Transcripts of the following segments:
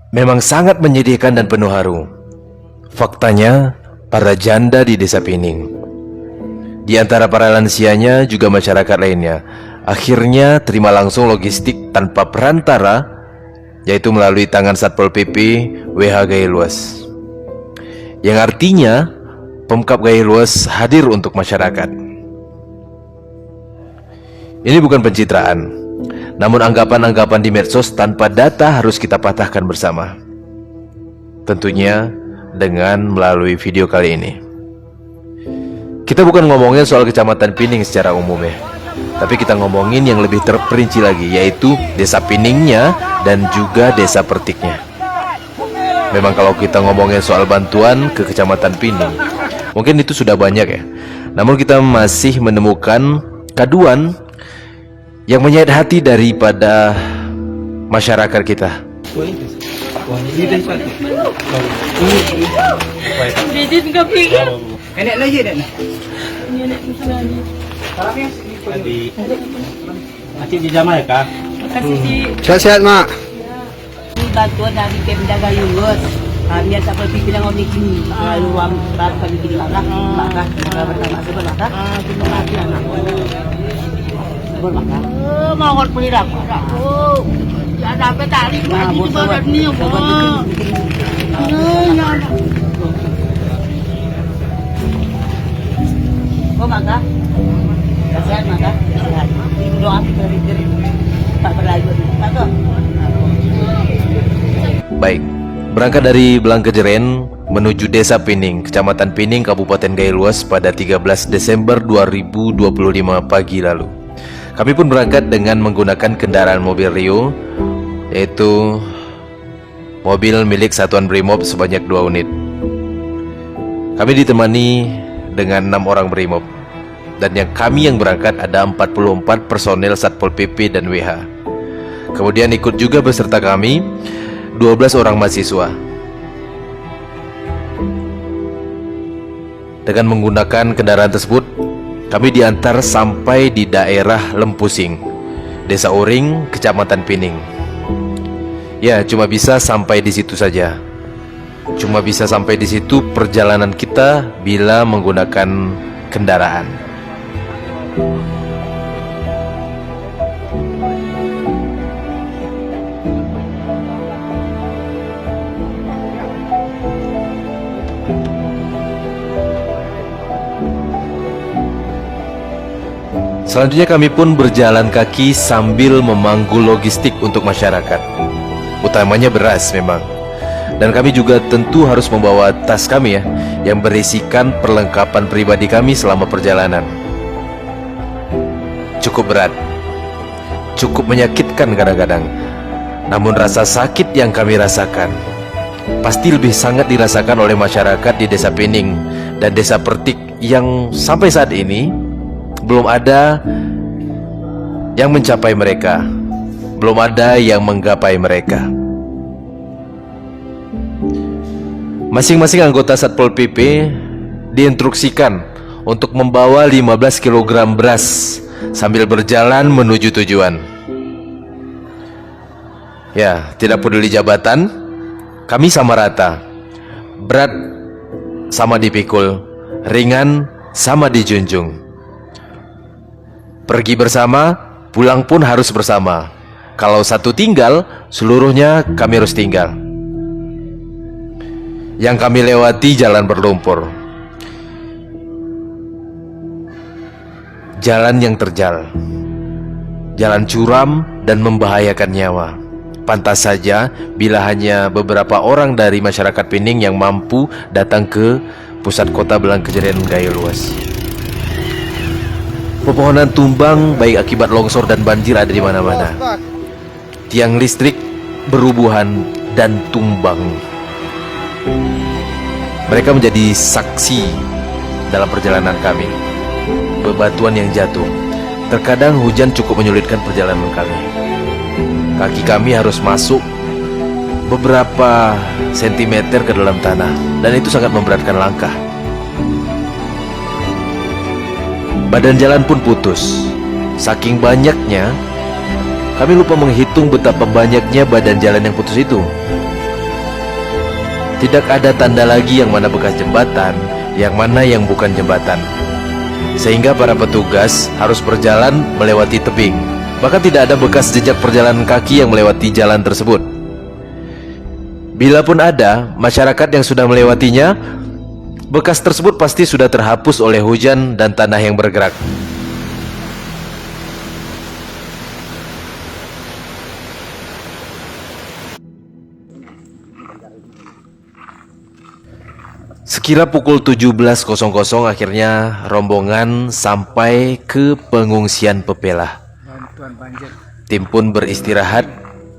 memang sangat menyedihkan dan penuh haru. Faktanya, para janda di Desa Pining, di antara para lansianya juga masyarakat lainnya, akhirnya terima langsung logistik tanpa perantara, yaitu melalui tangan Satpol PP WH Gaya Luas, yang artinya Pemkab Gaya Luas hadir untuk masyarakat. Ini bukan pencitraan, namun anggapan-anggapan di medsos tanpa data harus kita patahkan bersama. Tentunya dengan melalui video kali ini. Kita bukan ngomongin soal Kecamatan Pining secara umum ya, tapi kita ngomongin yang lebih terperinci lagi, yaitu Desa Piningnya dan juga Desa Pertiknya. Memang kalau kita ngomongin soal bantuan ke Kecamatan Pining, mungkin itu sudah banyak ya. Namun kita masih menemukan kaduan yang menyayat hati daripada masyarakat kita. Sehat-sehat, Mak. Bantuan dari Pemda Gaya Luas. Biar tak pergi bilang orang ini ruang bagi di belakang bersama sebelah. Terima kasih anak. Bermakna. Mau beli aku. Ya sampai tadi pagi di barat ni apa? Oh maka. Sehat maka. Sehat. Doa kita diri. Tak berlalu. Tak. Baik, berangkat dari Blangkejeren menuju Desa Pining, Kecamatan Pining, Kabupaten Gaya Luas pada 13 Desember 2025 pagi lalu. Kami pun berangkat dengan menggunakan kendaraan mobil Rio, yaitu mobil milik Satuan Brimob sebanyak 2 unit. Kami ditemani dengan 6 orang Brimob, dan kami yang berangkat ada 44 personel Satpol PP dan WH. Kemudian ikut juga beserta kami 12 orang mahasiswa. Dengan menggunakan kendaraan tersebut, kami diantar sampai di daerah Lempusing, Desa Uring, Kecamatan Pining. Ya, cuma bisa sampai di situ saja. Cuma bisa sampai di situ perjalanan kita bila menggunakan kendaraan. Selanjutnya kami pun berjalan kaki sambil memanggul logistik untuk masyarakat. Utamanya beras memang. Dan kami juga tentu harus membawa tas kami ya, yang berisikan perlengkapan pribadi kami selama perjalanan. Cukup berat, cukup menyakitkan kadang-kadang. Namun rasa sakit yang kami rasakan pasti lebih sangat dirasakan oleh masyarakat di Desa Pining dan Desa Pertik yang sampai saat ini belum ada yang mencapai mereka, belum ada yang menggapai mereka. Masing-masing anggota Satpol PP diinstruksikan untuk membawa 15 kg beras sambil berjalan menuju tujuan. Ya, tidak peduli jabatan, kami sama rata. Berat sama dipikul, ringan sama dijunjung. Pergi bersama, pulang pun harus bersama. Kalau satu tinggal, seluruhnya kami harus tinggal. Yang kami lewati jalan berlumpur, jalan yang terjal, jalan curam dan membahayakan nyawa. Pantas saja bila hanya beberapa orang dari masyarakat Pining yang mampu datang ke pusat kota Blangkejeren Gaya Luas. Pepohonan tumbang baik akibat longsor dan banjir ada di mana-mana. Tiang listrik berubuhan dan tumbang. Mereka menjadi saksi dalam perjalanan kami. Bebatuan yang jatuh. Terkadang hujan cukup menyulitkan perjalanan kami. Kaki kami harus masuk beberapa sentimeter ke dalam tanah, dan itu sangat memberatkan langkah. Badan jalan pun putus. Saking banyaknya, kami lupa menghitung betapa banyaknya badan jalan yang putus itu. Tidak ada tanda lagi yang mana bekas jembatan, yang mana yang bukan jembatan. Sehingga para petugas harus berjalan melewati tebing. Bahkan tidak ada bekas jejak perjalanan kaki yang melewati jalan tersebut. Bila pun ada masyarakat yang sudah melewatinya, bekas tersebut pasti sudah terhapus oleh hujan dan tanah yang bergerak. Sekira pukul 17.00 akhirnya rombongan sampai ke pengungsian Pepelah. Tim pun beristirahat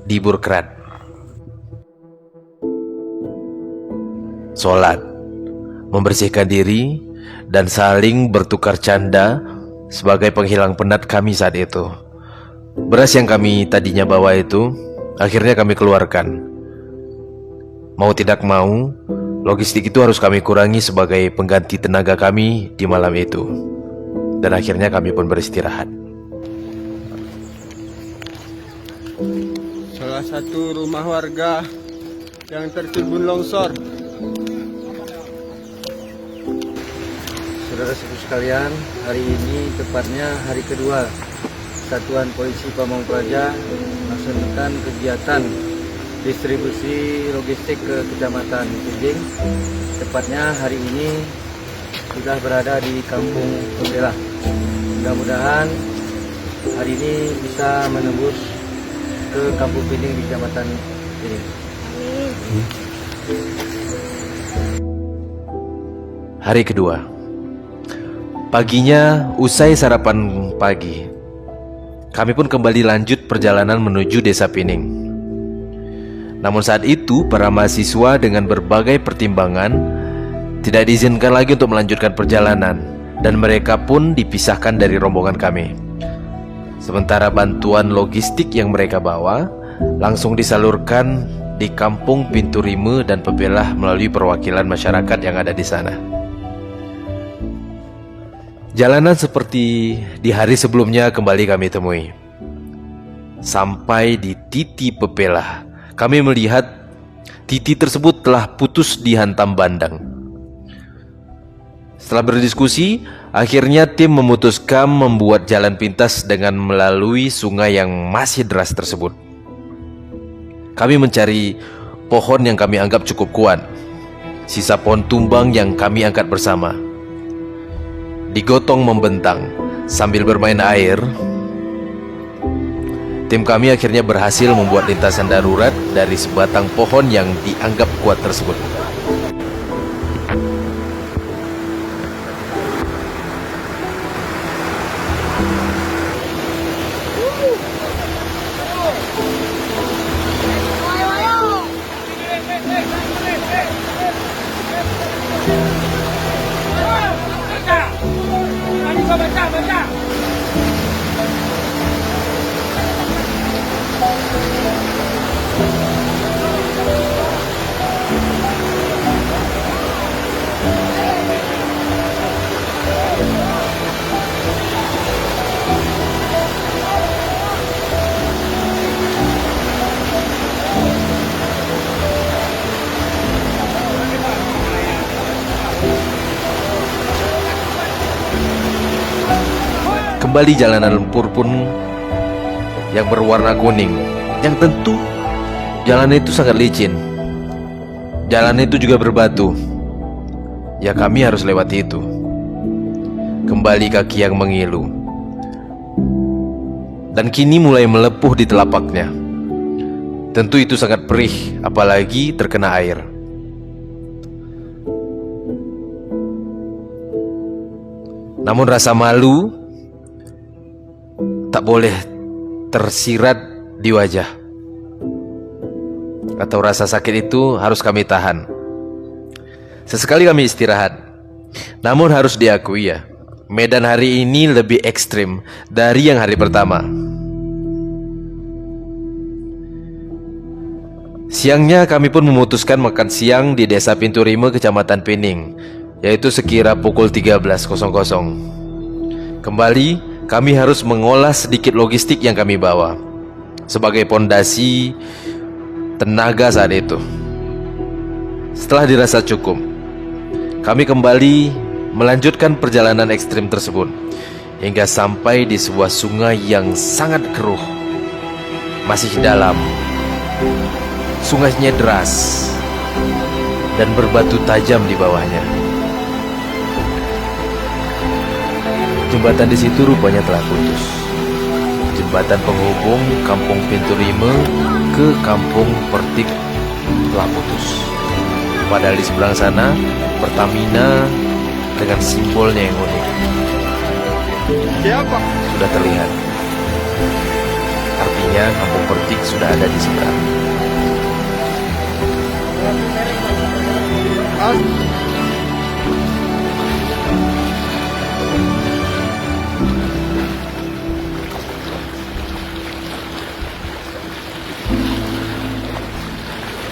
di Burkrat. Sholat, membersihkan diri, dan saling bertukar canda sebagai penghilang penat kami saat itu. Beras yang kami tadinya bawa itu akhirnya kami keluarkan. Mau tidak mau, logistik itu harus kami kurangi sebagai pengganti tenaga kami di malam itu. Dan akhirnya kami pun beristirahat. Salah satu rumah warga yang tertimbun longsor. Saudara-saudara sekalian, hari ini tepatnya hari kedua Satuan Polisi Pamong Praja melaksanakan kegiatan distribusi logistik ke Kecamatan Kijing. Tepatnya hari ini sudah berada di Kampung Pepelah. Mudah-mudahan hari ini bisa menembus ke Kampung Pining di Kecamatan ini. Hari kedua, paginya usai sarapan pagi, kami pun kembali lanjut perjalanan menuju Desa Pining. Namun saat itu para mahasiswa dengan berbagai pertimbangan tidak diizinkan lagi untuk melanjutkan perjalanan, dan mereka pun dipisahkan dari rombongan kami. Sementara bantuan logistik yang mereka bawa langsung disalurkan di Kampung Pintu Rime dan Pepelah melalui perwakilan masyarakat yang ada di sana. Jalanan seperti di hari sebelumnya kembali kami temui. Sampai di Titi Pepelah, kami melihat titi tersebut telah putus dihantam bandang. Setelah berdiskusi, akhirnya tim memutuskan membuat jalan pintas dengan melalui sungai yang masih deras tersebut. Kami mencari pohon yang kami anggap cukup kuat, sisa pohon tumbang yang kami angkat bersama. Digotong membentang sambil bermain air, tim kami akhirnya berhasil membuat lintasan darurat dari sebatang pohon yang dianggap kuat tersebut. Kembali jalanan lumpur pun yang berwarna kuning, yang tentu jalan itu sangat licin. Jalan itu juga berbatu. Ya kami harus lewati itu. Kembali kaki yang mengilu, dan kini mulai melepuh di telapaknya. Tentu itu sangat perih, apalagi terkena air. Namun rasa malu tak boleh tersirat di wajah, atau rasa sakit itu harus kami tahan. Sesekali kami istirahat. Namun harus diakui ya, medan hari ini lebih ekstrim dari yang hari pertama. Siangnya kami pun memutuskan makan siang di Desa Pintu Rime, Kecamatan Pining, yaitu sekira pukul 13.00. Kembali kami harus mengolah sedikit logistik yang kami bawa sebagai pondasi tenaga saat itu. Setelah dirasa cukup, kami kembali melanjutkan perjalanan ekstrim tersebut hingga sampai di sebuah sungai yang sangat keruh, masih dalam. Sungainya deras dan berbatu tajam di bawahnya. Jembatan di situ rupanya telah putus. Jembatan penghubung Kampung Pintu Rime ke Kampung Pertik telah putus. Padahal di seberang sana Pertamina dengan simbolnya yang unik sudah terlihat. Artinya Kampung Pertik sudah ada di seberang.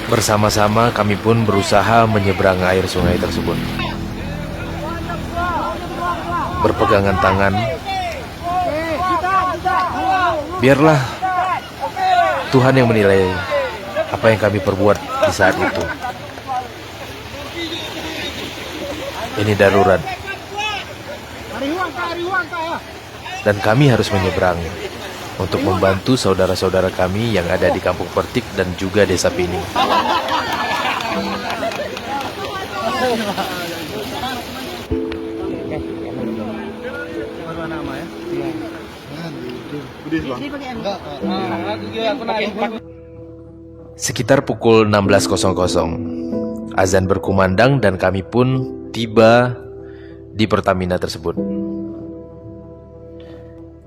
Bersama-sama kami pun berusaha menyeberang air sungai tersebut. Berpegangan tangan. Biarlah Tuhan yang menilai apa yang kami perbuat di saat itu. Ini darurat. Dan kami harus menyeberang untuk membantu saudara-saudara kami yang ada di Kampung Pertik dan juga Desa Pining. Sekitar pukul 16.00, azan berkumandang dan kami pun tiba di Pertamina tersebut.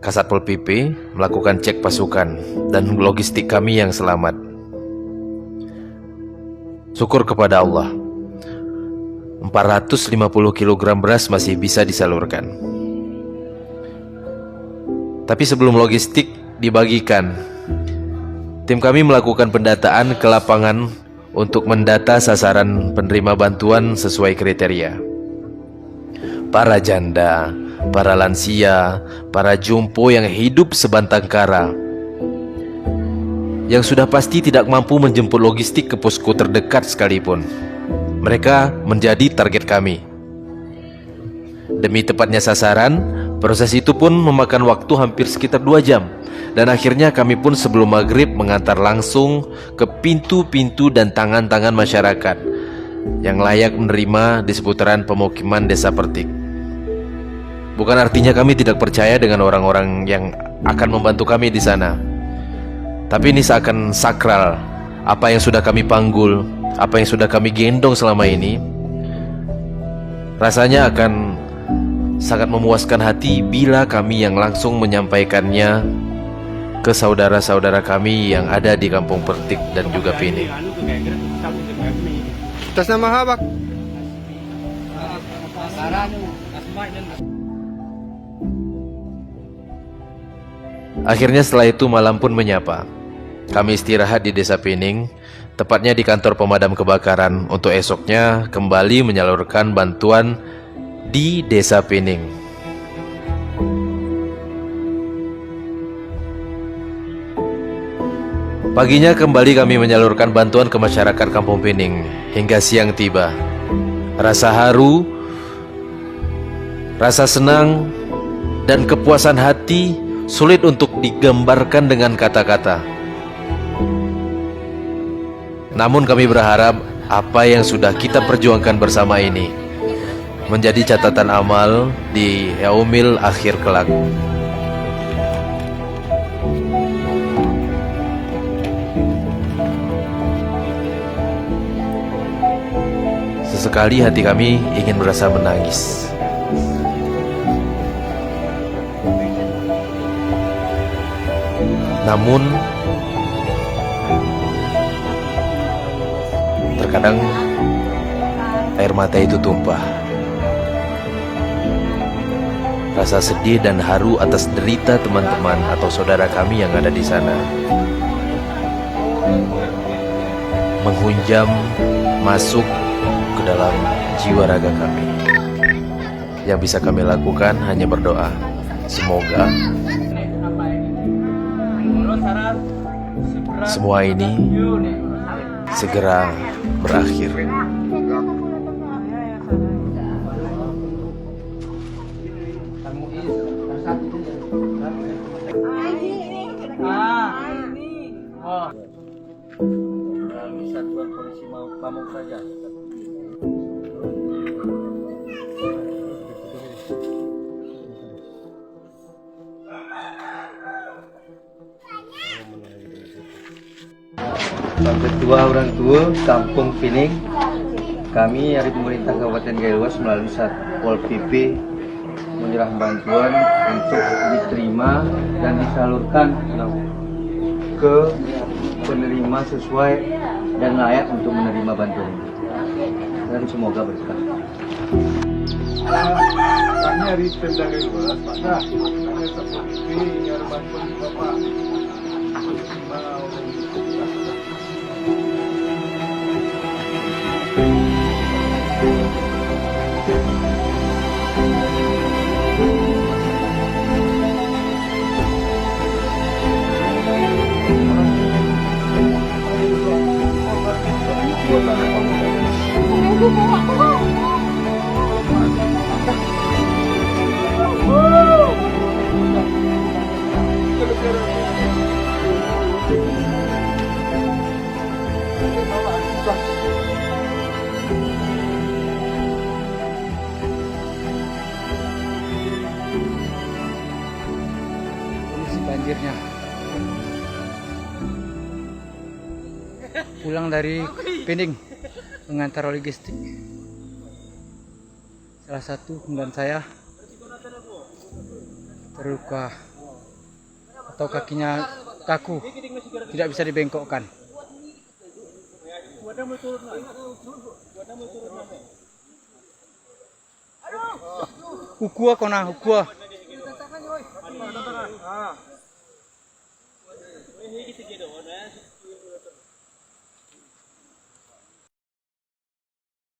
Kasatpol PP melakukan cek pasukan dan logistik kami yang selamat. Syukur kepada Allah, 450 kg beras masih bisa disalurkan. Tapi sebelum logistik dibagikan, tim kami melakukan pendataan ke lapangan untuk mendata sasaran penerima bantuan sesuai kriteria. Para janda, para lansia, para jompo yang hidup sebantang kara, yang sudah pasti tidak mampu menjemput logistik ke posko terdekat sekalipun. Mereka menjadi target kami. Demi tepatnya sasaran, proses itu pun memakan waktu hampir sekitar 2 jam. Dan akhirnya kami pun sebelum maghrib mengantar langsung ke pintu-pintu dan tangan-tangan masyarakat yang layak menerima di seputaran pemukiman Desa Pertik. Bukan artinya kami tidak percaya dengan orang-orang yang akan membantu kami di sana. Tapi ini seakan sakral. Apa yang sudah kami panggul, apa yang sudah kami gendong selama ini, rasanya akan sangat memuaskan hati bila kami yang langsung menyampaikannya ke saudara-saudara kami yang ada di Kampung Pertik dan juga Pining. Atas nama Habak. Akhirnya setelah itu malam pun menyapa. Kami istirahat di Desa Pining, tepatnya di kantor pemadam kebakaran, untuk esoknya kembali menyalurkan bantuan di Desa Pining. Paginya kembali kami menyalurkan bantuan ke masyarakat Kampung Pining hingga siang tiba. Rasa haru, rasa senang, dan kepuasan hati sulit untuk digambarkan dengan kata-kata. Namun kami berharap apa yang sudah kita perjuangkan bersama ini menjadi catatan amal di yaumil akhir kelak. Sesekali hati kami ingin merasa menangis. Namun terkadang air mata itu tumpah. Rasa sedih dan haru atas derita teman-teman atau saudara kami yang ada di sana menghunjam masuk ke dalam jiwa raga kami. Yang bisa kami lakukan hanya berdoa. Semoga semua ini segera berakhir. Melalui Satuan Polisi Pamong Praja. Pak Ketua Orang Tua Kampung Pining, kami dari pemerintah Kabupaten Gailuas melalui Satpol PP menyerah bantuan untuk diterima dan disalurkan ke penerima sesuai dan layak untuk menerima bantuan ini. Dan semoga berkah. Kami dari Pemda Gailuas, Pak Dah, kami Satpol PP yang ada bantuan di Bapak. Kondisi banjirnya. Pulang dari Pining mengantar logistik. Salah satu dan saya terluka atau kakinya kaku, tidak bisa dibengkokkan. Ukua kona, ukua.